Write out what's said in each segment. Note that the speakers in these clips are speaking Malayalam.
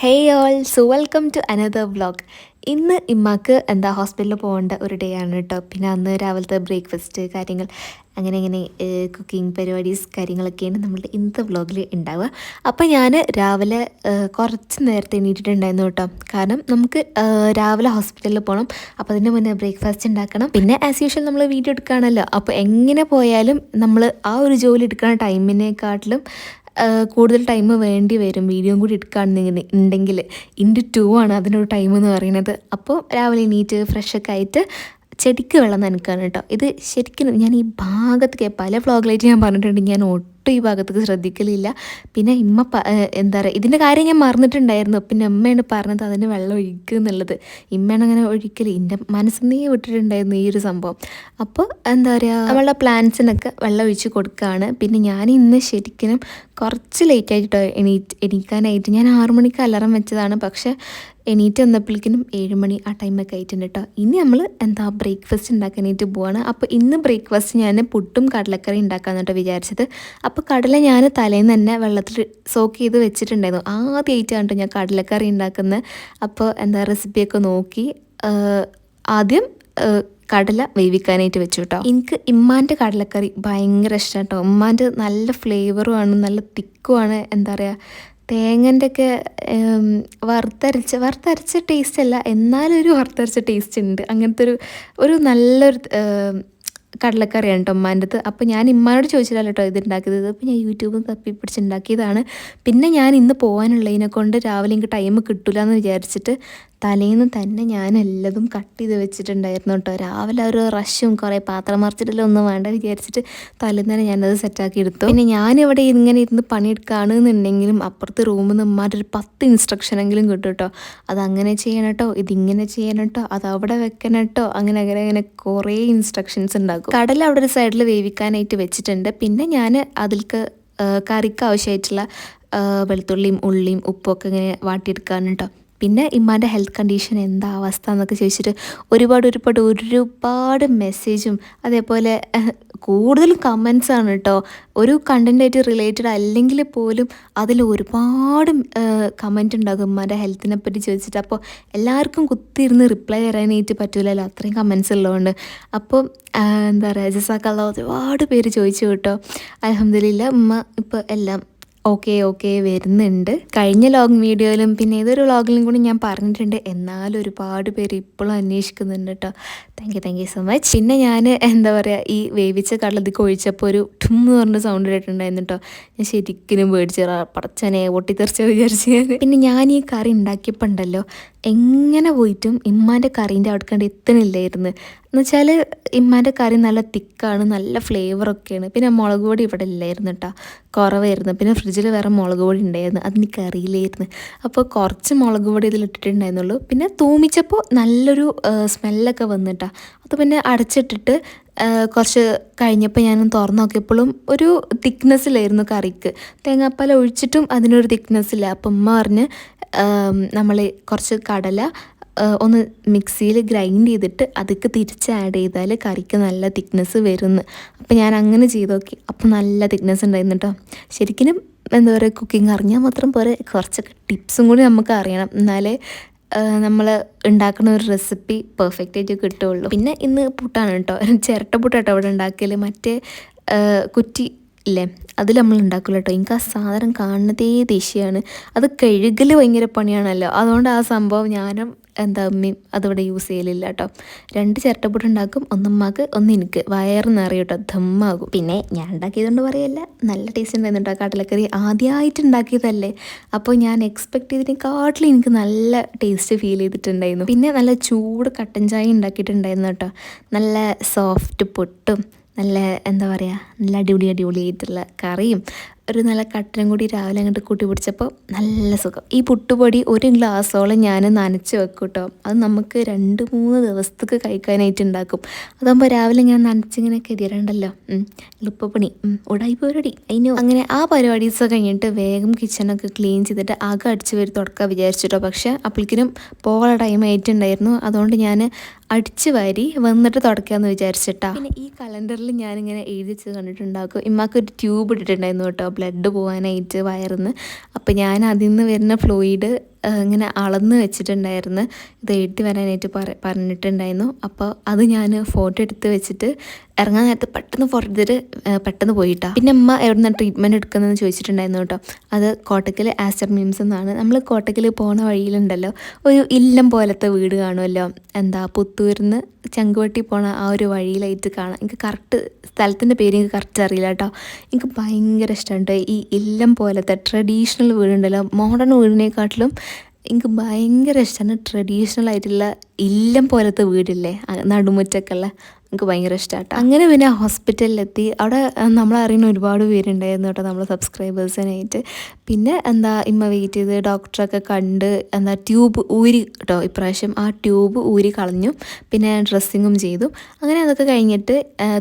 Hey all so welcome to another vlog. ഇന്ന് ഇമ്മാക്ക് ഹോസ്പിറ്റലിൽ പോകേണ്ട ഒരു ഡേ ആണ് കേട്ടോ. പിന്നെ അന്ന് രാവിലത്തെ ബ്രേക്ക്ഫാസ്റ്റ് കാര്യങ്ങൾ അങ്ങനെ കുക്കിംഗ് പരിപാടീസ് കാര്യങ്ങളൊക്കെയാണ് നമ്മളുടെ ഇന്നത്തെ വ്ളോഗിൽ ഉണ്ടാവുക. അപ്പോൾ ഞാൻ രാവിലെ കുറച്ച് നേരത്തെ എണീറ്റിട്ടുണ്ടായിരുന്നു കേട്ടോ. കാരണം നമുക്ക് രാവിലെ ഹോസ്പിറ്റലിൽ പോകണം. അപ്പോൾ അതിന് മുന്നേ ബ്രേക്ക്ഫാസ്റ്റ് ഉണ്ടാക്കണം. പിന്നെ ആസ് യൂഷ്വൽ നമ്മൾ വീഡിയോ എടുക്കുകയാണല്ലോ. അപ്പോൾ എങ്ങനെ പോയാലും നമ്മൾ ആ ഒരു ജോലി എടുക്കുന്ന ടൈമിനെക്കാട്ടിലും കൂടുതൽ ടൈം വേണ്ടി വരും വീഡിയോയും കൂടി എടുക്കുകയാണെന്നുണ്ടെങ്കിൽ. ഇൻറ്റു 2 ആണ് അതിനൊരു ടൈം എന്ന് പറയുന്നത്. അപ്പോൾ രാവിലെ എണീറ്റ് ഫ്രഷൊക്കെ ആയിട്ട് ചെടിക്ക് വെള്ളം നനയ്ക്കാണ് കേട്ടോ. ഇത് ശരിക്കും ഞാൻ ഈ ഭാഗത്തേക്ക് പല വ്ളോഗിലായിട്ട് ഞാൻ പറഞ്ഞിട്ടുണ്ട്, ഞാൻ ഒട്ടും ഈ ഭാഗത്തേക്ക് ശ്രദ്ധിക്കലില്ല. പിന്നെ ഇമ്മ എന്താ പറയുക, ഇതിൻ്റെ കാര്യം ഞാൻ മറന്നിട്ടുണ്ടായിരുന്നു. പിന്നെ അമ്മയാണ് പറഞ്ഞത് അതിന് വെള്ളം ഒഴിക്കുക എന്നുള്ളത്. ഇമ്മയാണ് അങ്ങനെ ഒഴിക്കൽ എൻ്റെ മനസ്സിൽ നിന്നേ വിട്ടിട്ടുണ്ടായിരുന്നു ഈ ഒരു സംഭവം. അപ്പോൾ എന്താ പറയുക, നമ്മളുടെ പ്ലാന്റ്സിനൊക്കെ വെള്ളം ഒഴിച്ച് കൊടുക്കുകയാണ്. പിന്നെ ഞാൻ ഇന്ന് ശരിക്കും കുറച്ച് ലേറ്റായിട്ടോ എണീക്കാനായിട്ട്. ഞാൻ 6 മണിക്ക് അലാറം വെച്ചതാണ്, പക്ഷേ എണീറ്റ് വന്നപ്പോഴേക്കിനും 7 മണി ആ ടൈമൊക്കെ ആയിട്ടുണ്ട് കേട്ടോ. ഇനി നമ്മൾ ബ്രേക്ക്ഫാസ്റ്റ് ഉണ്ടാക്കാനായിട്ട് പോവാണ്. അപ്പോൾ ഇന്ന് ബ്രേക്ക്ഫാസ്റ്റ് ഞാൻ പുട്ടും കടലക്കറി ഉണ്ടാക്കാമെന്നിട്ട് വിചാരിച്ചത്. അപ്പോൾ കടല ഞാൻ തലേന്ന് തന്നെ വെള്ളത്തിൽ സോക്ക് ചെയ്ത് വെച്ചിട്ടുണ്ടായിരുന്നു. ആദ്യമായിട്ടാണ് കേട്ടോ ഞാൻ കടലക്കറി ഉണ്ടാക്കുന്നത്. അപ്പോൾ റെസിപ്പിയൊക്കെ നോക്കി ആദ്യം കടല വേവിക്കാനായിട്ട് വെച്ചു കേട്ടോ. എനിക്ക് ഇമ്മാൻ്റെ കടലക്കറി ഭയങ്കര ഇഷ്ടം കേട്ടോ. ഉമ്മാൻ്റെ നല്ല ഫ്ലേവറുമാണ്, നല്ല തിക്കുമാണ്. എന്താ പറയുക, തേങ്ങൻ്റെ ഒക്കെ വറുത്തരച്ച ടേസ്റ്റ് അല്ല, എന്നാലും ഒരു വറുത്തരച്ച ടേസ്റ്റ് ഉണ്ട്. അങ്ങനത്തെ ഒരു നല്ലൊരു കടലക്കറിയാണ് കേട്ടോ ഉമ്മാൻ്റെത്. അപ്പോൾ ഞാൻ ഇമ്മാനോട് ചോദിച്ചില്ല കേട്ടോ ഇത് ഉണ്ടാക്കിയത്. അപ്പോൾ ഞാൻ യൂട്യൂബിൽ തപ്പി പിടിച്ചുണ്ടാക്കിയതാണ്. പിന്നെ ഞാൻ ഇന്ന് പോകാനുള്ളതിനെ കൊണ്ട് രാവിലെ എനിക്ക് ടൈം കിട്ടില്ല എന്ന് വിചാരിച്ചിട്ട് തലേന്ന് തന്നെ ഞാൻ എല്ലതും കട്ട് ചെയ്ത് വെച്ചിട്ടുണ്ടായിരുന്നു കേട്ടോ. രാവിലെ ഒരു റഷും കുറേ പാത്രം മറിച്ചിട്ടെല്ലാം ഒന്നും വേണ്ട വിചാരിച്ചിട്ട് തലേന്ന് തന്നെ ഞാനത് സെറ്റാക്കി എടുത്തു. പിന്നെ ഞാനിവിടെ ഇങ്ങനെ ഇരുന്ന് പണിയെടുക്കുകയാണെന്നുണ്ടെങ്കിലും അപ്പുറത്ത് റൂമിൽ നിന്ന് ഉമ്മാൻ്റെ ഒരു 10 ഇൻസ്ട്രക്ഷനെങ്കിലും കിട്ടും കേട്ടോ. അതങ്ങനെ ചെയ്യണം കേട്ടോ, ഇതിങ്ങനെ ചെയ്യണം കേട്ടോ, അതവിടെ വെക്കണം കേട്ടോ, അങ്ങനെ കുറേ ഇൻസ്ട്രക്ഷൻസ് ഉണ്ടാക്കും. കടല അവിടെ ഒരു സൈഡിൽ വേവിക്കാനായിട്ട് വെച്ചിട്ടുണ്ട്. പിന്നെ ഞാൻ അതിൽക്ക് കറിക്ക് ആവശ്യമായിട്ടുള്ള വെളുത്തുള്ളിയും ഉള്ളിയും ഉപ്പൊക്കെ ഇങ്ങനെ വാട്ടിയെടുക്കാണ് കേട്ടോ. പിന്നെ ഇമ്മാൻ്റെ ഹെൽത്ത് കണ്ടീഷൻ എന്താ അവസ്ഥ എന്നൊക്കെ ചോദിച്ചിട്ട് ഒരുപാട് മെസ്സേജും അതേപോലെ കൂടുതലും കമൻസാണ് കേട്ടോ. ഒരു കണ്ടൻറ്റായിട്ട് റിലേറ്റഡ് അല്ലെങ്കിൽ പോലും അതിൽ ഒരുപാട് കമൻറ്റ് ഉണ്ടാകും ഉമ്മാൻ്റെ ഹെൽത്തിനെ പറ്റി ചോദിച്ചിട്ട്. അപ്പോൾ എല്ലാവർക്കും കുത്തിയിരുന്ന് റിപ്ലൈ തരാനായിട്ട് പറ്റില്ലല്ലോ, അത്രയും കമൻസ് ഉള്ളതുകൊണ്ട്. അപ്പോൾ എന്താ പറയുക, ജസാക്കല്ലാഹ് ഒരുപാട് പേര് ചോദിച്ചു കേട്ടോ. അൽഹംദുലില്ലാഹ് ഉമ്മ ഇപ്പോൾ എല്ലാം ഓക്കെ വരുന്നുണ്ട്. കഴിഞ്ഞ ലോഗ് വീഡിയോയിലും പിന്നെ ഏതൊരു വ്ളോഗിലും കൂടി ഞാൻ പറഞ്ഞിട്ടുണ്ട്. എന്നാലും ഒരുപാട് പേര് ഇപ്പോഴും അന്വേഷിക്കുന്നുണ്ട് കേട്ടോ. Thank you so much. പിന്നെ ഞാൻ എന്താ പറയുക, ഈ വേവിച്ച കടലതിക്ക് ഒഴിച്ചപ്പോൾ ഒരു ഠും എന്ന് പറഞ്ഞ സൗണ്ട് കേട്ടിട്ടുണ്ടായിരുന്നു കേട്ടോ. ഞാൻ ശരിക്കും പേടിച്ച പടച്ചനെ പൊട്ടിത്തെറിച്ച വിചാരിച്ചു ഞാൻ. പിന്നെ ഞാൻ ഈ കറി ഉണ്ടാക്കിയപ്പോൾ ഉണ്ടല്ലോ, എങ്ങനെ പോയിട്ടും ഇമ്മാൻ്റെ കറീൻ്റെ അവിടെ കണ്ട് എത്തണില്ലായിരുന്നു. എന്നുവെച്ചാൽ ഇമ്മാൻ്റെ കറി നല്ല തിക്കാണ്, നല്ല ഫ്ലേവറൊക്കെയാണ്. പിന്നെ മുളക് പൊടി ഇവിടെ ഇല്ലായിരുന്നു കേട്ടോ, കുറവായിരുന്നു. പിന്നെ ഫ്രിഡ്ജിൽ വേറെ മുളക് പൊടി ഉണ്ടായിരുന്നു, അതെനിക്ക് അറിയില്ലായിരുന്നു. അപ്പോൾ കുറച്ച് മുളക് പൊടി ഇതിലിട്ടിട്ടുണ്ടായിരുന്നുള്ളൂ. പിന്നെ തൂമിച്ചപ്പോൾ നല്ലൊരു സ്മെല്ലൊക്കെ വന്നിട്ടാ. അത് പിന്നെ അടച്ചിട്ടിട്ട് കുറച്ച് കഴിഞ്ഞപ്പോൾ ഞാൻ തുറന്ന് നോക്കിയപ്പോഴും ഒരു തിക്നെസ്സിലായിരുന്നു കറിക്ക്. തേങ്ങാപ്പാൽ ഒഴിച്ചിട്ടും അതിനൊരു തിക്നെസ്സില്ല. അപ്പം ഉമ്മ പറഞ്ഞ് നമ്മൾ കുറച്ച് കടല ഒന്ന് മിക്സിയിൽ ഗ്രൈൻഡ് ചെയ്തിട്ട് അതിക്ക് തിരിച്ച് ആഡ് ചെയ്താൽ കറിക്ക് നല്ല തിക്നെസ് വരുമെന്ന്. അപ്പോൾ ഞാൻ അങ്ങനെ ചെയ്ത് നോക്കി. അപ്പോൾ നല്ല തിക്നെസ് ഉണ്ടായിരുന്നു കേട്ടോ. ശരിക്കും എന്താ പറയുക, കുക്കിംഗ് അറിഞ്ഞാൽ മാത്രം പോരെ, കുറച്ചൊക്കെ ടിപ്സും കൂടി നമുക്ക് അറിയണം, എന്നാലേ നമ്മൾ ഉണ്ടാക്കുന്ന ഒരു റെസിപ്പി പെർഫെക്റ്റ് ആയിട്ട് കിട്ടുകയുള്ളൂ. പിന്നെ ഇന്ന് പുട്ടാണ് കേട്ടോ, ചിരട്ട പുട്ടാട്ടോ ഇവിടെ ഉണ്ടാക്കൽ. മറ്റേ കുറ്റി ഇല്ലേ, അതിൽ നമ്മൾ ഉണ്ടാക്കില്ല കേട്ടോ. എനിക്ക് ആ സാധനം കാണുന്നതേ ദേഷ്യമാണ്. അത് കഴുകൽ ഭയങ്കര പണിയാണല്ലോ, അതുകൊണ്ട് ആ സംഭവം ഞാനും അമ്മയും അതിവിടെ യൂസ് ചെയ്യലില്ല കേട്ടോ. 2 ചിരട്ടപ്പുട്ട് ഉണ്ടാക്കും, ഒന്നുമ്മാക്ക് ഒന്ന് എനിക്ക്. വയറ് നിറയും കേട്ടോ, ദമ്മാകും. പിന്നെ ഞാൻ ഉണ്ടാക്കിയതുകൊണ്ട് പറയല്ല, നല്ല ടേസ്റ്റ് ഉണ്ടായിരുന്നു കേട്ടോ. കടലക്കറി ആദ്യമായിട്ട് ഉണ്ടാക്കിയതല്ലേ, അപ്പോൾ ഞാൻ എക്സ്പെക്ട് ചെയ്തതിനെക്കാട്ടിലും എനിക്ക് നല്ല ടേസ്റ്റ് ഫീൽ ചെയ്തിട്ടുണ്ടായിരുന്നു. പിന്നെ നല്ല ചൂട് കട്ടൻ ചായ ഉണ്ടാക്കിയിട്ടുണ്ടായിരുന്നു കേട്ടോ. നല്ല സോഫ്റ്റ് പുട്ടും നല്ല എന്താ പറയുക, നല്ല അടിപൊളിയായിട്ടുള്ള കറിയും ഒരു നല്ല കട്ടനും കൂടി രാവിലെ അങ്ങോട്ട് കൂട്ടി പിടിച്ചപ്പോൾ നല്ല സുഖം. ഈ പുട്ടുപൊടി 1 ഗ്ലാസ്സോളം ഞാൻ നനച്ച് വെക്കും കേട്ടോ. അത് നമുക്ക് 2-3 ദിവസത്തേക്ക് കഴിക്കാനായിട്ട് ഉണ്ടാക്കും. അതാകുമ്പോൾ രാവിലെ ഇങ്ങനെ നനച്ചിങ്ങനെ കരിയറണ്ടല്ലോ, എളുപ്പപ്പണി, ഉടായിപ്പോരടി അതിന്. അങ്ങനെ ആ പരിപാടീസൊക്കെ കഴിഞ്ഞിട്ട് വേഗം കിച്ചണൊക്കെ ക്ലീൻ ചെയ്തിട്ട് ആകെ അടിച്ച് വരി തുടക്കാൻ വിചാരിച്ചിട്ടോ. പക്ഷേ അപ്പോഴേക്കിനും പോകാനുള്ള ടൈം ആയിട്ടുണ്ടായിരുന്നു. അതുകൊണ്ട് ഞാൻ അടിച്ച് വാരി വന്നിട്ട് തുടക്കാമെന്ന് വിചാരിച്ചിട്ടാ. പിന്നെ ഈ കലണ്ടറിൽ ഞാനിങ്ങനെ എഴുതി വെച്ച് കണ്ടിട്ടുണ്ടാക്കും. ഇമ്മാക്കൊരു ട്യൂബ് ഇട്ടിട്ടുണ്ടായിരുന്നു കേട്ടോ, ബ്ലഡ് പോകാനായിട്ട് വയറിന്ന്. അപ്പോൾ ഞാൻ അതിൽ നിന്ന് വരുന്ന ഫ്ലൂയിഡ് ഇങ്ങനെ അളന്ന് വെച്ചിട്ടുണ്ടായിരുന്നു, ഇത് എഴുതി വരാനായിട്ട് പറഞ്ഞിട്ടുണ്ടായിരുന്നു. അപ്പോൾ അത് ഞാൻ ഫോട്ടോ എടുത്ത് വെച്ചിട്ട് ഇറങ്ങാൻ നേരത്ത് പെട്ടെന്ന് ഫോട്ടോ എടുത്തിട്ട് പെട്ടെന്ന് പോയിട്ടാ. പിന്നെ അമ്മ എവിടെ നിന്ന് ട്രീറ്റ്മെൻറ്റ് എടുക്കുന്നതെന്ന് ചോദിച്ചിട്ടുണ്ടായിരുന്നു കേട്ടോ. അത് കോട്ടക്കൽ ആസ്റ്റർ മിംസ് എന്നാണ്. നമ്മൾ കോട്ടക്കൽ പോണ വഴിയിലുണ്ടല്ലോ ഒരു ഇല്ലം പോലത്തെ വീട് കാണുമല്ലോ, പുത്തൂരിന്ന് ചങ്കുവട്ടി പോണ ആ ഒരു വഴിയിലായിട്ട് കാണാം. എനിക്ക് കറക്റ്റ് സ്ഥലത്തിൻ്റെ പേര് എനിക്ക് കറക്റ്റ് അറിയില്ല കേട്ടോ. എനിക്ക് ഭയങ്കര ഇഷ്ടമുണ്ട് ഈ ഇല്ലം പോലത്തെ ട്രഡീഷണൽ വീടുണ്ടല്ലോ. മോഡേൺ വീടിനെക്കാട്ടിലും എനിക്ക് ഭയങ്കര ഇഷ്ടമാണ് ട്രഡീഷണൽ ആയിട്ടുള്ള ഇല്ലം പോലത്തെ വീടില്ലേ, നടുമുറ്റൊക്കെ ഉള്ള. എനിക്ക് ഭയങ്കര ഇഷ്ടമാട്ടോ. അങ്ങനെ പിന്നെ ഹോസ്പിറ്റലിലെത്തി. അവിടെ നമ്മളറിയുന്ന ഒരുപാട് പേരുണ്ടായിരുന്നു കേട്ടോ, നമ്മൾ സബ്സ്ക്രൈബേഴ്സിനായിട്ട്. പിന്നെ ഇമ്മ വെയിറ്റ് ചെയ്ത് ഡോക്ടറൊക്കെ കണ്ട് ട്യൂബ് ഊരി കേട്ടോ. ഇപ്രാവശ്യം ആ ട്യൂബ് ഊരി കളഞ്ഞു. പിന്നെ ഡ്രസ്സിങ്ങും ചെയ്തു. അങ്ങനെ അതൊക്കെ കഴിഞ്ഞിട്ട്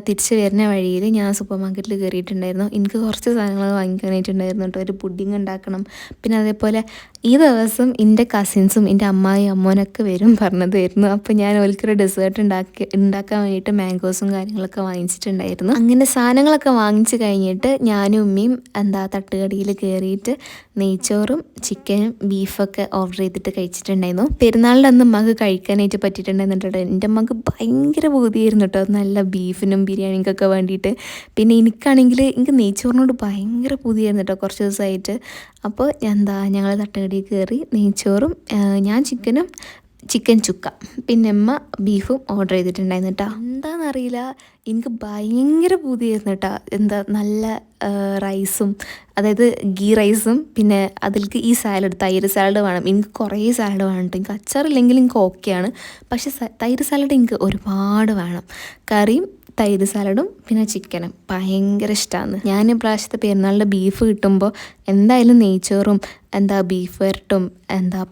തിരിച്ച് വരുന്ന വഴിയിൽ ഞാൻ സൂപ്പർ മാർക്കറ്റിൽ കയറിയിട്ടുണ്ടായിരുന്നു. എനിക്ക് കുറച്ച് സാധനങ്ങൾ വാങ്ങിക്കാനായിട്ടുണ്ടായിരുന്നു കേട്ടോ. ഒരു പുഡിങ് ഉണ്ടാക്കണം. പിന്നെ അതേപോലെ ഈ ദിവസം എൻ്റെ കസിൻസും എൻ്റെ അമ്മായി അമ്മോനൊക്കെ വരും പറഞ്ഞതായിരുന്നു. അപ്പോൾ ഞാൻ ഓൽക്കൊരു ഡെസേർട്ട് ഉണ്ടാക്കാൻ വേണ്ടിയിട്ട് മാംഗോസും കാര്യങ്ങളൊക്കെ വാങ്ങിച്ചിട്ടുണ്ടായിരുന്നു. അങ്ങനെ സാധനങ്ങളൊക്കെ വാങ്ങിച്ച് കഴിഞ്ഞിട്ട് ഞാനും ഉമ്മയും തട്ടുകടിയിൽ കയറിയിട്ട് നെയ്ച്ചോറും ചിക്കനും ബീഫൊക്കെ ഓർഡർ ചെയ്തിട്ട് കഴിച്ചിട്ടുണ്ടായിരുന്നു. പെരുന്നാളിൻ്റെ അന്ന് അമ്മക്ക് കഴിക്കാനായിട്ട് പറ്റിയിട്ടുണ്ടായിരുന്നുണ്ട്. എൻ്റെ അമ്മക്ക് ഭയങ്കര ബോധിയായിരുന്നു കേട്ടോ, നല്ല ബീഫിനും ബിരിയാണിക്കൊക്കെ വേണ്ടിയിട്ട്. പിന്നെ എനിക്ക് നെയ്ച്ചോറിനോട് ഭയങ്കര ബോധിയായിരുന്നു കേട്ടോ കുറച്ച് ദിവസമായിട്ട്. അപ്പോൾ ഞങ്ങൾ തട്ടുകടിയിൽ കയറി നെയ്ച്ചോറും ഞാൻ ചിക്കൻ ചുക്ക, പിന്നെ അമ്മ ബീഫും ഓർഡർ ചെയ്തിട്ടുണ്ടായിരുന്നു കേട്ടോ. എന്താണെന്നറിയില്ല, എനിക്ക് ഭയങ്കര പൂതിയായിരുന്നു കേട്ടോ. നല്ല റൈസും, അതായത് ഗീ റൈസും, പിന്നെ അതിലേക്ക് ഈ സാലഡ്, തൈര് സാലഡ് വേണം. എനിക്ക് കുറേ സാലഡ് വേണം കേട്ടോ. എനിക്ക് അച്ചാറില്ലെങ്കിൽ എനിക്ക് ഓക്കെയാണ്, പക്ഷേ തൈര് സാലഡ് എനിക്ക് ഒരുപാട് വേണം. കറിയും തൈര് സാലഡും പിന്നെ ചിക്കനും ഭയങ്കര ഇഷ്ടമാണ്. ഞാൻ പ്രാവശ്യത്തെ പെരുന്നാളിൻ്റെ ബീഫ് കിട്ടുമ്പോൾ എന്തായാലും നെയ്ച്ചോറും ബീഫ് വരട്ടും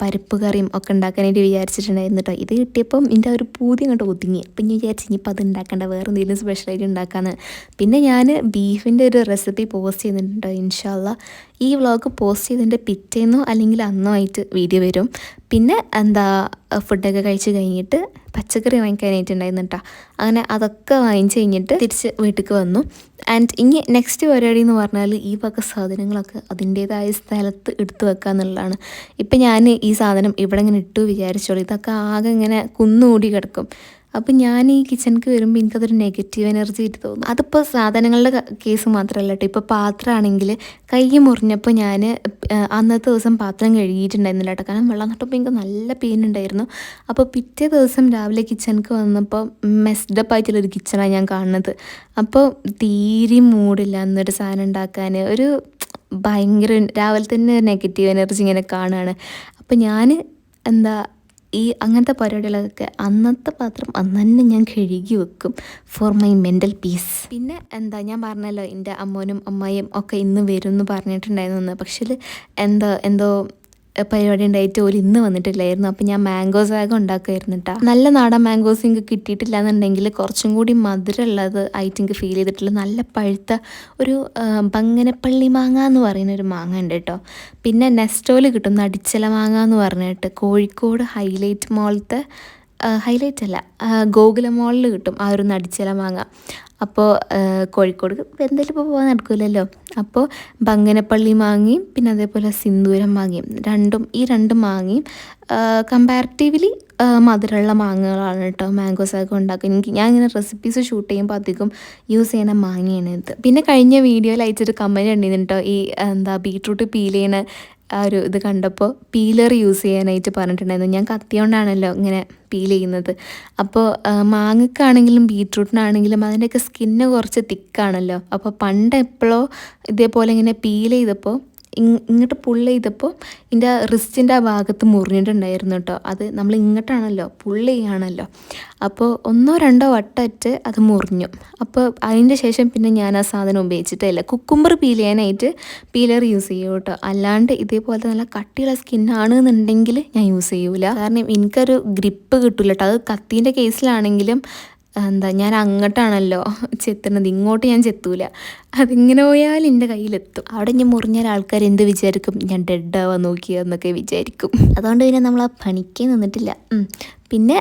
പരിപ്പ് കറിയും ഒക്കെ ഉണ്ടാക്കാനായിട്ട് വിചാരിച്ചിട്ടുണ്ടായിരുന്നു കേട്ടോ. ഇത് കിട്ടിയപ്പം എൻ്റെ ഒരു പൂതി അങ്ങോട്ട് ഒതുങ്ങി. അപ്പം ഞാൻ വിചാരിച്ചു ഇനിയിപ്പോൾ അത് ഉണ്ടാക്കേണ്ട, വേറെ എന്തെങ്കിലും സ്പെഷ്യലായിട്ട് ഉണ്ടാക്കാമെന്ന്. പിന്നെ ഞാൻ ബീഫിൻ്റെ ഒരു റെസിപ്പി പോസ്റ്റ് ചെയ്യുന്നുണ്ട് കേട്ടോ. ഇൻഷാ അള്ളാ ഈ വ്ളോഗ് പോസ്റ്റ് ചെയ്തതിൻ്റെ പിറ്റേന്നോ അല്ലെങ്കിൽ അന്നോ ആയിട്ട് വീഡിയോ വരും. പിന്നെ ഫുഡൊക്കെ കഴിച്ച് കഴിഞ്ഞിട്ട് പച്ചക്കറി വാങ്ങിക്കാനായിട്ടുണ്ടായിരുന്നു കേട്ടോ. അങ്ങനെ അതൊക്കെ വാങ്ങിച്ച് കഴിഞ്ഞിട്ട് തിരിച്ച് വീട്ടിലേക്ക് വന്നു. ആൻഡ് ഇനി നെക്സ്റ്റ് പരിപാടി എന്ന് പറഞ്ഞാൽ ഈ വക സാധനങ്ങളൊക്കെ അതിൻ്റേതായ സ്ഥലത്ത് എടുത്തു വെക്കുക എന്നുള്ളതാണ്. ഇപ്പം ഞാൻ ഈ സാധനം ഇവിടെ ഇങ്ങനെ ഇട്ടു വിചാരിച്ചോളൂ, ഇതൊക്കെ ആകെ ഇങ്ങനെ കുന്നുകൂടി കിടക്കും. അപ്പം ഞാൻ ഈ കിച്ചണിക്ക് വരുമ്പോൾ എനിക്കതൊരു നെഗറ്റീവ് എനർജി ആയിട്ട് തോന്നും. അതിപ്പോൾ സാധനങ്ങളുടെ കേസ് മാത്രമല്ല കേട്ടോ. ഇപ്പോൾ പാത്രമാണെങ്കിൽ കൈ മുറിഞ്ഞപ്പോൾ ഞാൻ അന്നത്തെ ദിവസം പാത്രം കഴുകിയിട്ടുണ്ടായിരുന്നില്ല കേട്ടോ. കാരണം വെള്ളം നട്ടപ്പോൾ എനിക്ക് നല്ല പെയിൻ ഉണ്ടായിരുന്നു. അപ്പോൾ പിറ്റേ ദിവസം രാവിലെ കിച്ചണിക്ക് വന്നപ്പോൾ മെസ്ഡപ്പ് ആയിട്ടുള്ളൊരു കിച്ചണാണ് ഞാൻ കാണുന്നത്. അപ്പോൾ തീരെ മൂടില്ല എന്നൊരു സാധനം ഉണ്ടാക്കാൻ. ഒരു ഭയങ്കര രാവിലെ തന്നെ നെഗറ്റീവ് എനർജി ഇങ്ങനെ കാണുകയാണ്. അപ്പോൾ ഞാൻ ഈ അങ്ങനത്തെ പരിപാടികളൊക്കെ അന്നത്തെ പാത്രം അന്ന് തന്നെ ഞാൻ കഴുകി വെക്കും ഫോർ മൈ മെൻ്റൽ പീസ്. പിന്നെ ഞാൻ പറഞ്ഞല്ലോ എൻ്റെ അമ്മോനും അമ്മായിയും ഒക്കെ ഇന്ന് വരും എന്ന് പറഞ്ഞിട്ടുണ്ടായിരുന്നു. പക്ഷേ എന്തോ പരിപാടി ഉണ്ടായിട്ട് പോലും ഇന്ന് വന്നിട്ടില്ലായിരുന്നു. അപ്പം ഞാൻ മാംഗോ സാഗ ഉണ്ടാക്കുമായിരുന്നു കേട്ടോ. നല്ല നാടൻ മാംഗോസ് എനിക്ക് കിട്ടിയിട്ടില്ല എന്നുണ്ടെങ്കിൽ കുറച്ചും കൂടി മധുരമുള്ളത് ആയിട്ട് എനിക്ക് ഫീൽ ചെയ്തിട്ടുള്ള നല്ല പഴുത്ത ഒരു ബങ്ങനപ്പള്ളി മാങ്ങ എന്ന് പറയുന്ന ഒരു മാങ്ങ ഉണ്ട് കേട്ടോ. പിന്നെ നെസ്റ്റോയിൽ കിട്ടും നടിച്ചല മാങ്ങ എന്ന് പറഞ്ഞിട്ട്, കോഴിക്കോട് ഹൈലൈറ്റ് മോളത്തെ ഹൈലൈറ്റ് അല്ല ഗോകുല മോളിൽ കിട്ടും ആ ഒരു നടിച്ചല മാങ്ങ. അപ്പോൾ കോഴിക്കോട് എന്തായാലും ഇപ്പോൾ പോകാൻ നടക്കില്ലല്ലോ. അപ്പോൾ ബങ്ങനപ്പള്ളി മാങ്ങയും പിന്നെ അതേപോലെ സിന്ദൂരം മാങ്ങയും ഈ രണ്ട് മാങ്ങയും കമ്പാരിറ്റീവ്ലി മധുരമുള്ള മാങ്ങകളാണ് കേട്ടോ മാംഗോ സാഗ് ഉണ്ടാക്കുക. ഞാൻ ഇങ്ങനെ റെസിപ്പീസ് ഷൂട്ട് ചെയ്യുമ്പോൾ അധികം യൂസ് ചെയ്യുന്ന മാങ്ങയാണ് ഇത്. പിന്നെ കഴിഞ്ഞ വീഡിയോയിൽ അയച്ചൊരു കമൻറ്റ് ഉണ്ടായിരുന്നു കേട്ടോ, ഈ ബീട്രൂട്ട് പീൽ ചെയ്യുന്ന ആ ഒരു ഇത് കണ്ടപ്പോൾ പീലർ യൂസ് ചെയ്യാനായിട്ട് പറഞ്ഞിട്ടുണ്ടായിരുന്നു. ഞാൻ കത്തിയോണ്ടാണല്ലോ ഇങ്ങനെ പീൽ ചെയ്യുന്നത്. അപ്പോൾ മാങ്ങക്കാണെങ്കിലും ബീട്രൂട്ടിനാണെങ്കിലും അതിൻ്റെയൊക്കെ സ്കിന്ന് കുറച്ച് തിക്കാണല്ലോ. അപ്പോൾ പണ്ട് എപ്പോഴോ ഇതേപോലെ ഇങ്ങനെ പീൽ ചെയ്തപ്പോൾ ഇങ്ങോട്ട് പുള്ള് ചെയ്തപ്പോൾ ഇതിൻ്റെ റിസ്റ്റിൻ്റെ ആ ഭാഗത്ത് മുറിഞ്ഞിട്ടുണ്ടായിരുന്നു കേട്ടോ. അത് നമ്മൾ ഇങ്ങോട്ടാണല്ലോ പുള്ള് ചെയ്യുകയാണല്ലോ. അപ്പോൾ 1-2 വട്ടമായിട്ട് അത് മുറിഞ്ഞു. അപ്പോൾ അതിൻ്റെ ശേഷം പിന്നെ ഞാൻ ആ സാധനം ഉപയോഗിച്ചിട്ടില്ല. കുക്കുംബർ പീൽ ചെയ്യാനായിട്ട് പീലർ യൂസ് ചെയ്യും കേട്ടോ. അല്ലാണ്ട് ഇതേപോലത്തെ നല്ല കട്ടിയുള്ള സ്കിന്നാണെന്നുണ്ടെങ്കിൽ ഞാൻ യൂസ് ചെയ്യൂല. കാരണം എനിക്കൊരു ഗ്രിപ്പ് കിട്ടില്ല കേട്ടോ. അത് കത്തീൻ്റെ കേസിലാണെങ്കിലും ഞാൻ അങ്ങോട്ടാണല്ലോ ചെത്തുന്നത്, ഇങ്ങോട്ട് ഞാൻ ചെത്തൂല. അതിങ്ങനെ പോയാൽ എൻ്റെ കയ്യിലെത്തും. അവിടെ ഞാൻ മുറിഞ്ഞാൽ ആൾക്കാർ എന്ത് വിചാരിക്കും, ഞാൻ ഡെഡാവാൻ നോക്കിയെന്നൊക്കെ വിചാരിക്കും. അതുകൊണ്ട് പിന്നെ നമ്മൾ ആ പണിക്കേ നിന്നിട്ടില്ല. പിന്നെ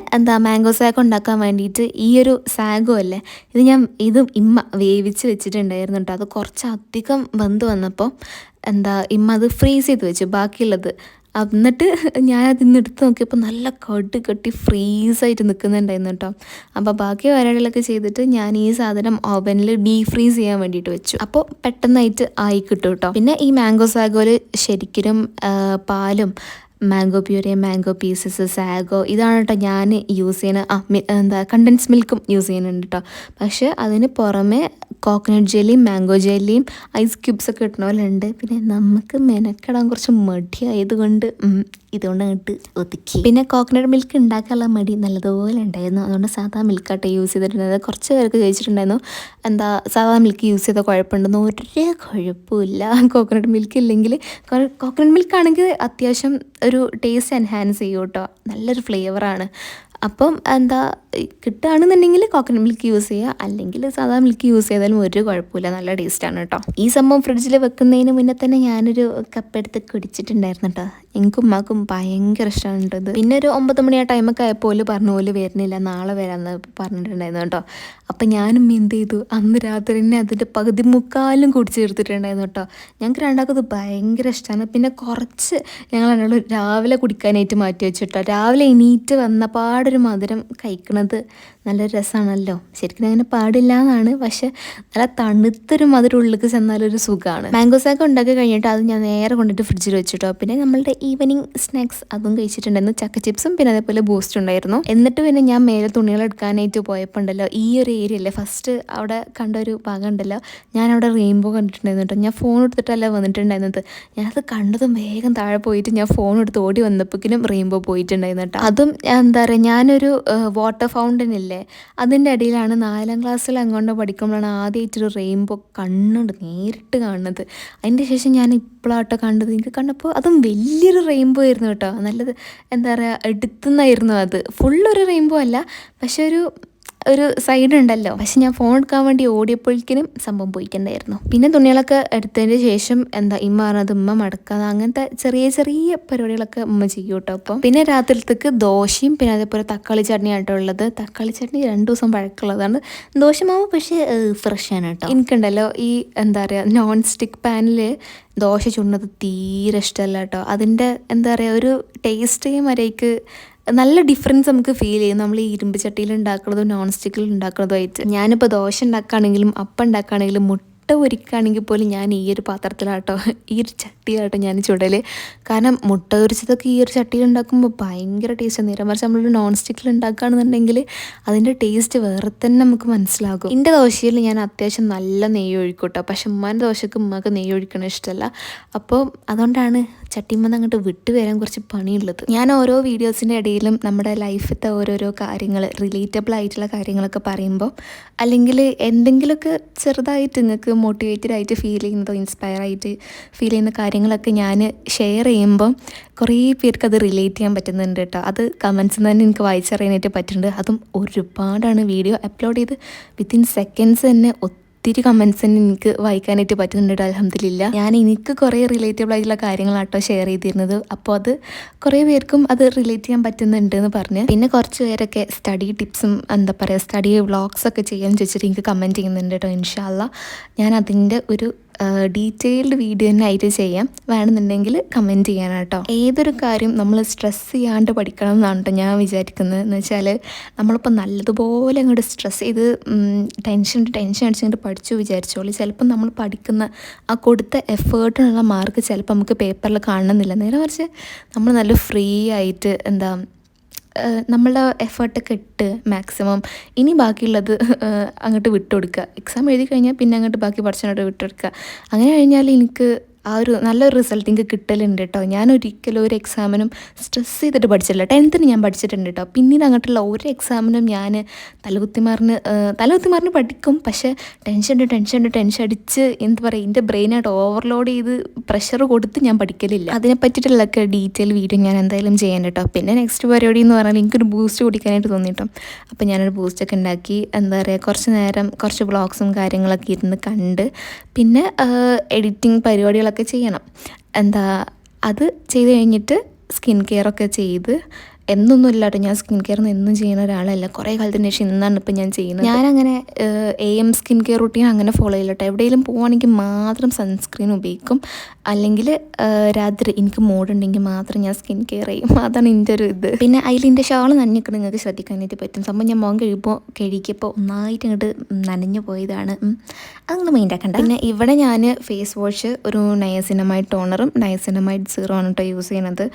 മാംഗോ സാഗ് ഉണ്ടാക്കാൻ വേണ്ടിയിട്ട് ഈ ഒരു സാഗോ അല്ലേ ഇതും ഇമ്മ വേവിച്ച് വെച്ചിട്ടുണ്ടായിരുന്നു കേട്ടോ. അത് കുറച്ചധികം വെന്ത് വന്നപ്പോൾ ഇമ്മ അത് ഫ്രീസ് ചെയ്ത് വെച്ചു ബാക്കിയുള്ളത്. എന്നിട്ട് ഞാനതിന്ന് എടുത്ത് നോക്കിയപ്പോൾ നല്ല കട്ടി ഫ്രീസായിട്ട് നിൽക്കുന്നുണ്ടായിരുന്നു കേട്ടോ. അപ്പോൾ ബാക്കി പരിപാടികളൊക്കെ ചെയ്തിട്ട് ഞാൻ ഈ സാധനം ഓവനിൽ ഡീപ് ഫ്രീസ് ചെയ്യാൻ വേണ്ടിയിട്ട് വെച്ചു. അപ്പോൾ പെട്ടെന്നായിട്ട് ആയി കിട്ടും കേട്ടോ. പിന്നെ ഈ മാംഗോ സാഗോയിൽ ശരിക്കും പാലും mango puree, mango pieces, sago ഇതാണ് കേട്ടോ ഞാൻ യൂസ് ചെയ്യുന്ന കണ്ടൻസ് മിൽക്കും യൂസ് ചെയ്യുന്നുണ്ട് കേട്ടോ. പക്ഷേ അതിന് പുറമെ കോക്കനട്ട് ജെല്ലിയും മാംഗോ ജെല്ലിയും ഐസ് ക്യൂബ്സൊക്കെ കിട്ടണ പോലെ ഉണ്ട്. പിന്നെ നമുക്ക് മെനക്കെടാൻ കുറച്ച് മടിയായതുകൊണ്ട് ഇതുകൊണ്ട് അങ്ങോട്ട് ഒതുക്കി. പിന്നെ കോക്കനട്ട് മിൽക്ക് ഉണ്ടാക്കാനുള്ള മടി നല്ലതുപോലെ ഉണ്ടായിരുന്നു. അതുകൊണ്ട് സാധാ മിൽക്കാട്ടെ യൂസ് ചെയ്തിട്ടുണ്ടായത്. കുറച്ച് പേർക്ക് ചോദിച്ചിട്ടുണ്ടായിരുന്നു സാധാ മിൽക്ക് യൂസ് ചെയ്ത കുഴപ്പമുണ്ടെന്ന്. ഒരു കുഴപ്പമില്ല. കോക്കനട്ട് മിൽക്ക് ഇല്ലെങ്കിൽ കോക്കനട്ട് മിൽക്കാണെങ്കിൽ അത്യാവശ്യം ഒരു ടേസ്റ്റ് എൻഹാൻസ് ചെയ്യും കേട്ടോ. നല്ലൊരു ഫ്ലേവറാണ്. അപ്പം കിട്ടുകയാണെന്നുണ്ടെങ്കിൽ കോക്കനട്ട് മിൽക്ക് യൂസ് ചെയ്യുക, അല്ലെങ്കിൽ സാധാ മിൽക്ക് യൂസ് ചെയ്താലും ഒരു കുഴപ്പമില്ല, നല്ല ടേസ്റ്റാണ് കേട്ടോ. ഈ സംഭവം ഫ്രിഡ്ജിൽ വെക്കുന്നതിന് മുന്നേ തന്നെ ഞാനൊരു കപ്പെടുത്ത് കുടിച്ചിട്ടുണ്ടായിരുന്നു കേട്ടോ. എനിക്കും ഉമ്മാക്കും ഭയങ്കര ഇഷ്ടമാണ് കേട്ടത്. പിന്നെ ഒരു 9 മണി ആ ടൈമൊക്കെ ആയപ്പോൾ പറഞ്ഞ പോലെ വരുന്നില്ല, നാളെ വരാമെന്ന് പറഞ്ഞിട്ടുണ്ടായിരുന്നു കേട്ടോ. അപ്പം ഞാനും എന്ത് ചെയ്തു, അന്ന് രാത്രി തന്നെ അതിൻ്റെ പകുതി മുക്കാലും കുടിച്ച് തീർത്തിട്ടുണ്ടായിരുന്നു കേട്ടോ. ഞങ്ങൾക്ക് രണ്ടാൾക്കത് ഭയങ്കര ഇഷ്ടമാണ്. പിന്നെ കുറച്ച് ഞങ്ങൾ രണ്ടാളും രാവിലെ കുടിക്കാനായിട്ട് മാറ്റി വെച്ചിട്ടോ. രാവിലെ എണീറ്റ് വന്നപാടൊരു മധുരം കഴിക്കണത് നല്ല രസമാണല്ലോ. ശരിക്കും അങ്ങനെ പാടില്ല എന്നാണ്, പക്ഷെ നല്ല തണുത്തൊരു മധുരം ഉള്ളിലേക്ക് ചെന്നാലൊരു സുഖമാണ്. മാംഗോ സാഗ് ഉണ്ടാക്കി കഴിഞ്ഞിട്ട് അത് ഞാൻ നേരെ കൊണ്ടിട്ട് ഫ്രിഡ്ജിൽ വെച്ചിട്ടോ. പിന്നെ നമ്മളുടെ ഈവനിങ് സ്നാക്സ് അതും കഴിച്ചിട്ടുണ്ടായിരുന്നു. ചക്ക ചിപ്സും പിന്നെ അതേപോലെ ബൂസ്റ്റ് ഉണ്ടായിരുന്നു. എന്നിട്ട് പിന്നെ ഞാൻ മേലെ തുണികൾ എടുക്കാനായിട്ട് പോയപ്പോൾ ഉണ്ടല്ലോ, ഈ ഒരു ഏരിയ അല്ലേ ഫസ്റ്റ് അവിടെ കണ്ട ഒരു ഭാഗം ഉണ്ടല്ലോ, ഞാനവിടെ റെയിൻബോ കണ്ടിട്ടുണ്ടായിരുന്നു കേട്ടോ. ഞാൻ ഫോൺ എടുത്തിട്ടല്ല വന്നിട്ടുണ്ടായിരുന്നത്. ഞാനത് കണ്ടതും വേഗം താഴെ പോയിട്ട് ഞാൻ ഫോൺ എടുത്ത് ഓടി വന്നപ്പോഴേക്കും റെയിൻബോ പോയിട്ടുണ്ടായിരുന്നു കേട്ടോ. അതും ഞാനൊരു വാട്ടർ ഫൗണ്ടൻ ഇല്ലേ, അതിൻ്റെ ഇടയിലാണ് 4ാം ക്ലാസ്സിൽ അങ്ങോട്ട് പഠിക്കുമ്പോഴാണ് ആദ്യമായിട്ടൊരു റെയിൻബോ കണ്ണുണ്ട് നേരിട്ട് കാണുന്നത്. അതിൻ്റെ ശേഷം ഞാൻ ഇപ്പോഴാട്ടോ കണ്ടത്. എനിക്ക് കണ്ടപ്പോൾ അതും വലിയൊരു റെയിൻബോ ആയിരുന്നു കേട്ടോ. നല്ലത് എടുത്തുനിന്നായിരുന്നു അത്. ഫുള്ളൊരു റെയിൻബോ അല്ല, പക്ഷെ ഒരു സൈഡ് ഉണ്ടല്ലോ. പക്ഷെ ഞാൻ ഫോൺ എടുക്കാൻ വേണ്ടി ഓടിയപ്പോഴേക്കും സംഭവം പോയിട്ടുണ്ടായിരുന്നു. പിന്നെ തുണികളൊക്കെ എടുത്തതിന് ശേഷം ഇമ്മ പറഞ്ഞത് ഉമ്മ മടക്കാതെ അങ്ങനത്തെ ചെറിയ ചെറിയ പരിപാടികളൊക്കെ ഉമ്മ ചെയ്യും കേട്ടോ. അപ്പം പിന്നെ രാത്രിയിലത്തേക്ക് ദോശയും പിന്നെ അതേപോലെ തക്കാളി ചട്നി ആയിട്ടോ ഉള്ളത്. തക്കാളി ചട്നി 2 ദിവസം പഴക്കമുള്ളതാണ്. ദോശമാവ് പക്ഷേ ഫ്രഷ് ആണ് കേട്ടോ. എനിക്കുണ്ടല്ലോ ഈ നോൺ സ്റ്റിക്ക് പാനിൽ ദോശ ചുടുന്നത് തീരെ ഇഷ്ടമല്ല കേട്ടോ. അതിൻ്റെ ഒരു ടേസ്റ്റ് വരേക്ക് നല്ല ഡിഫറൻസ് നമുക്ക് ഫീൽ ചെയ്യും നമ്മൾ ഈ ഇരുമ്പ് ചട്ടിയിൽ ഉണ്ടാക്കുന്നതും നോൺ സ്റ്റിക്കിൽ ഉണ്ടാക്കുന്നതുമായിട്ട്. ഞാനിപ്പോൾ ദോശ ഉണ്ടാക്കുകയാണെങ്കിലും അപ്പം ഉണ്ടാക്കുകയാണെങ്കിലും മുട്ട പൊരിക്കുകയാണെങ്കിൽ പോലും ഞാൻ ഈ ഒരു പാത്രത്തിലാട്ടോ, ഈ ഒരു ചട്ടിയിലാട്ടോ ഞാൻ ചുടൽ. കാരണം മുട്ട പൊരിച്ചതൊക്കെ ഈ ഒരു ചട്ടിയിൽ ഉണ്ടാക്കുമ്പോൾ ഭയങ്കര ടേസ്റ്റ്. നേരെ മറിച്ച് നമ്മളൊരു നോൺ സ്റ്റിക്കിൽ ഉണ്ടാക്കുകയാണെന്നുണ്ടെങ്കിൽ അതിൻ്റെ ടേസ്റ്റ് വേറെ തന്നെ നമുക്ക് മനസ്സിലാകും. എൻ്റെ ദോശയിൽ ഞാൻ അത്യാവശ്യം നല്ല നെയ്യ് ഒഴിക്കും കേട്ടോ. പക്ഷെ ഉമ്മാൻ്റെ ദോശക്ക് ഉമ്മക്ക് നെയ്യ് ഒഴിക്കണ ഇഷ്ടമല്ല. അപ്പോൾ അതുകൊണ്ടാണ് ചട്ടിമ്മന്ന് അങ്ങോട്ട് വിട്ടു വരാൻ കുറച്ച് പണിയുള്ളത്. ഞാൻ ഓരോ വീഡിയോസിൻ്റെ ഇടയിലും നമ്മുടെ ലൈഫിലത്തെ ഓരോരോ കാര്യങ്ങൾ, റിലേറ്റബിൾ ആയിട്ടുള്ള കാര്യങ്ങളൊക്കെ പറയുമ്പോൾ, അല്ലെങ്കിൽ എന്തെങ്കിലുമൊക്കെ ചെറുതായിട്ട് നിങ്ങൾക്ക് മോട്ടിവേറ്റഡ് ആയിട്ട് ഫീൽ ചെയ്യുന്നതോ ഇൻസ്പയർ ആയിട്ട് ഫീൽ ചെയ്യുന്ന കാര്യങ്ങളൊക്കെ ഞാൻ ഷെയർ ചെയ്യുമ്പോൾ കുറേ പേർക്ക് അത് റിലേറ്റ് ചെയ്യാൻ പറ്റുന്നുണ്ട് കേട്ടോ. അത് കമൻസിൽ തന്നെ എനിക്ക് വായിച്ചറിയാനായിട്ട് പറ്റുന്നുണ്ട്. അതും ഒരുപാടാണ്. വീഡിയോ അപ്ലോഡ് ചെയ്ത് വിത്തിൻ സെക്കൻഡ്സ് തന്നെ ഒത്തിരി കമൻസ് തന്നെ എനിക്ക് വായിക്കാനായിട്ട് പറ്റുന്നുണ്ട്. അൽഹംദുലില്ലാ. എനിക്ക് കുറേ റിലേറ്റബിൾ ആയിട്ടുള്ള കാര്യങ്ങളാട്ടോ ഷെയർ ചെയ്തിരുന്നത്. അപ്പോൾ അത് കുറേ പേർക്കും അത് റിലേറ്റ് ചെയ്യാൻ പറ്റുന്നുണ്ട് എന്ന് പറഞ്ഞ്. പിന്നെ കുറച്ച് പേരൊക്കെ സ്റ്റഡി ടിപ്സും സ്റ്റഡി വ്ളോഗ്സൊക്കെ ചെയ്യാൻ ചോദിച്ചിട്ട് എനിക്ക് കമൻറ്റ് ചെയ്യുന്നുണ്ട് കേട്ടോ. ഇൻഷാ അല്ലാഹ് ഞാൻ അതിൻ്റെ ഒരു ഡീറ്റെയിൽഡ് വീഡിയോ തന്നെ ആയിട്ട് ചെയ്യാം. വേണമെന്നുണ്ടെങ്കിൽ കമൻറ്റ് ചെയ്യാനാട്ടോ. ഏതൊരു കാര്യം നമ്മൾ സ്ട്രെസ് ചെയ്യാണ്ട് പഠിക്കണം എന്നാണ് കേട്ടോ ഞാൻ വിചാരിക്കുന്നത്. എന്ന് വെച്ചാൽ നമ്മളിപ്പോൾ നല്ലതുപോലെ അങ്ങോട്ട് സ്ട്രെസ് ചെയ്ത് ടെൻഷൻ അടിച്ചിട്ട് പഠിച്ചു വിചാരിച്ചോളൂ, ചിലപ്പോൾ നമ്മൾ പഠിക്കുന്ന ആ കൊടുത്ത എഫേർട്ടിനുള്ള മാർക്ക് ചിലപ്പോൾ നമുക്ക് പേപ്പറിൽ കാണണമെന്നില്ല. നേരെ മറിച്ച് നമ്മൾ നല്ല ഫ്രീ ആയിട്ട് നമ്മളുടെ എഫേർട്ടൊക്കെ ഇട്ട് മാക്സിമം ഇനി ബാക്കിയുള്ളത് അങ്ങോട്ട് വിട്ടുകൊടുക്കുക. എക്സാം എഴുതി കഴിഞ്ഞാൽ പിന്നെ അങ്ങോട്ട് ബാക്കി പഠിച്ചങ്ങോട്ട് വിട്ടുകൊടുക്കുക. അങ്ങനെ കഴിഞ്ഞാൽ എനിക്ക് ആ ഒരു നല്ലൊരു റിസൾട്ട് എനിക്ക് കിട്ടലുണ്ട് കേട്ടോ. ഞാൻ ഒരിക്കലും ഒരു എക്സാമിനും സ്ട്രെസ് ചെയ്തിട്ട് പഠിച്ചില്ല. 10th ഞാൻ പഠിച്ചിട്ടുണ്ട് കേട്ടോ. പിന്നീട് അങ്ങോട്ടുള്ള ഒരു എക്സാമിനും ഞാൻ തലകുത്തിമാറിന് പഠിക്കും, പക്ഷേ ടെൻഷൻ അടിച്ച് എൻ്റെ ബ്രെയിനായിട്ട് ഓവർലോഡ് ചെയ്ത് പ്രഷർ കൊടുത്ത് ഞാൻ പഠിക്കലില്ല. അതിനെ പറ്റിയിട്ടുള്ളൊക്കെ ഡീറ്റെയിൽ വീഡിയോ ഞാൻ എന്തായാലും ചെയ്യാൻ കേട്ടോ. പിന്നെ നെക്സ്റ്റ് പരിപാടി എന്ന് പറഞ്ഞാൽ എനിക്കൊരു ബൂസ്റ്റ് കുടിക്കാനായിട്ട് തോന്നിട്ടോ. അപ്പോൾ ഞാനൊരു ബൂസ്റ്റൊക്കെ ഉണ്ടാക്കി കുറച്ച് നേരം കുറച്ച് വ്ളോഗ്സും കാര്യങ്ങളൊക്കെ ഇരുന്ന് കണ്ട് പിന്നെ എഡിറ്റിംഗ് പരിപാടികളൊക്കെ ചെയ്യണം. അത് ചെയ്ത് കഴിഞ്ഞിട്ട് സ്കിൻ കെയറൊക്കെ ചെയ്ത് എന്നൊന്നും ഇല്ല കേട്ടോ, ഞാൻ സ്കിൻ കെയർ എന്നും ചെയ്യുന്ന ഒരാളല്ല. കുറേ കാലത്തിന് ശേഷം ഇന്നാണ് ഇപ്പം ഞാൻ ചെയ്യുന്നത്. ഞാനങ്ങനെ AM സ്കിൻ കെയർ റുട്ടീൻ അങ്ങനെ ഫോളോ ചെയ്യില്ല കേട്ടോ. എവിടെയെങ്കിലും പോവുകയാണെങ്കിൽ മാത്രം സൺസ്ക്രീൻ ഉപയോഗിക്കും. അല്ലെങ്കിൽ രാത്രി എനിക്ക് മൂടുണ്ടെങ്കിൽ മാത്രം ഞാൻ സ്കിൻ കെയർ ചെയ്യും. അതാണ് എൻ്റെ ഒരു ഇത്. പിന്നെ അതിലിൻ്റെ ഷാൾ നനഞ്ഞിട്ട് നിങ്ങൾക്ക് ശ്രദ്ധിക്കാനായിട്ട് പറ്റും. സംഭവം ഞാൻ മുഖം കഴുകിയപ്പോൾ ഒന്നായിട്ട് ഇങ്ങോട്ട് നനഞ്ഞു പോയതാണ്. അതൊന്നും മൈൻഡ് ആക്കണ്ട. പിന്നെ ഇവിടെ ഞാൻ ഫേസ് വാഷ് ഒരു നയസിനമൈഡ് ടോണറും നയസിനമൈഡ് സീറോ ആണ് കേട്ടോ യൂസ് ചെയ്യണത്.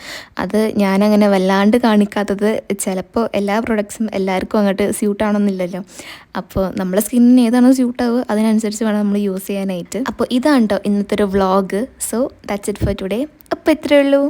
അത് ഞാനങ്ങനെ വല്ലാണ്ട് കാണിക്കാത്തത്, ചിലപ്പോൾ എല്ലാ പ്രൊഡക്ട്സും എല്ലാവർക്കും അങ്ങോട്ട് സ്യൂട്ടാവണമെന്നില്ലല്ലോ. അപ്പോൾ നമ്മളെ സ്കിന്നിന് ഏതാണോ സ്യൂട്ടാവുക അതിനനുസരിച്ച് വേണം നമ്മൾ യൂസ് ചെയ്യാനായിട്ട്. അപ്പോൾ ഇതാണ് കേട്ടോ ഇന്നത്തെ ഒരു vlog. So that's it for today. അപ്പോൾ ഇത്രയേ ഉള്ളൂ.